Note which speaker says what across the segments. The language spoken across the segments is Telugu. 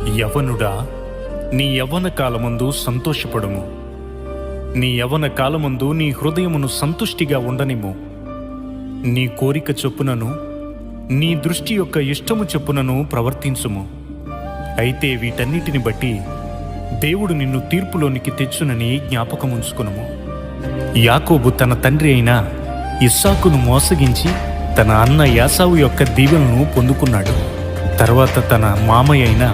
Speaker 1: యవనుడా, నీ యవ్వన కాలమందు సంతోషపడుము. నీ యవ్వన కాలమందు నీ హృదయమును సంతుష్టిగా ఉండనిమ్ము. నీ కోరిక చొప్పునను నీ దృష్టి యొక్క ఇష్టము చొప్పునను ప్రవర్తించుము. అయితే వీటన్నిటిని బట్టి దేవుడు నిన్ను తీర్పులోనికి తెచ్చునని జ్ఞాపకముంచుకునుము. యాకోబు తన తండ్రి అయిన ఇస్సాకును మోసగించి తన అన్న యాసావు యొక్క దీవెనను పొందుకున్నాడు. తర్వాత తన మామయ్య అయిన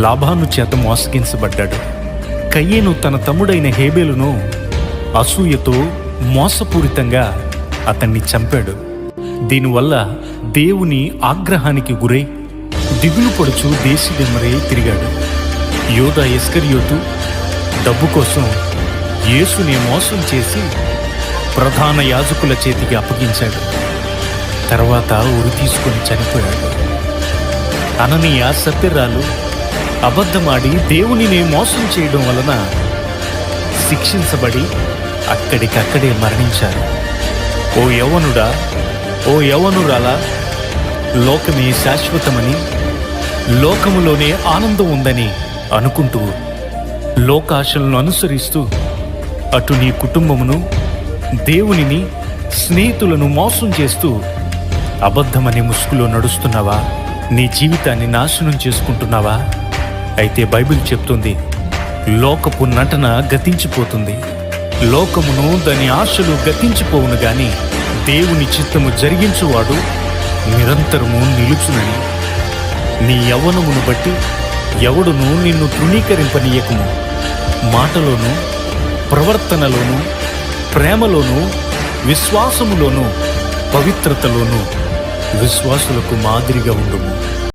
Speaker 1: లాబాను చేత మోసగించబడ్డాడు. కయ్యేను తన తమ్ముడైన హేబేలును అసూయతో మోసపూరితంగా అతన్ని చంపాడు. దీనివల్ల దేవుని ఆగ్రహానికి గురై దిగులు పడుచు దేశిదెమ్మరే తిరిగాడు. యోధా ఇస్కరియోతు డబ్బు కోసం యేసుని మోసం చేసి ప్రధాన యాజకుల చేతికి అప్పగించాడు. తర్వాత ఉరి తీసుకొని చనిపోయాడు. అననీయ సప్యరాలు అబద్ధమాడి దేవునినే మోసం చేయడం వలన శిక్షించబడి అక్కడికక్కడే మరణించారు. ఓ యవ్వనుడా, ఓ యవ్వనురాలా, లోకమే శాశ్వతమని, లోకములోనే ఆనందం ఉందని అనుకుంటూ లోకాశలను అనుసరిస్తూ అటు నీ కుటుంబమును, దేవునిని, స్నేహితులను మోసం చేస్తూ అబద్ధమనే ముసుగులో నడుస్తున్నావా? నీ జీవితాన్ని నాశనం చేసుకుంటున్నావా? అయితే బైబిల్ చెప్తుంది, లోకపు నటన గతించిపోతుంది, లోకమును దాని ఆశలు గతించిపోవును గాని దేవుని చిత్తము జరిగించువాడు నిరంతరము నిలుచునని. నీ యవ్వనమును బట్టి ఎవడును నిన్ను తృణీకరింపనీయకము. మాటలోను, ప్రవర్తనలోను, ప్రేమలోను, విశ్వాసములోను, పవిత్రతలోను విశ్వాసులకు మాదిరిగా ఉండుము.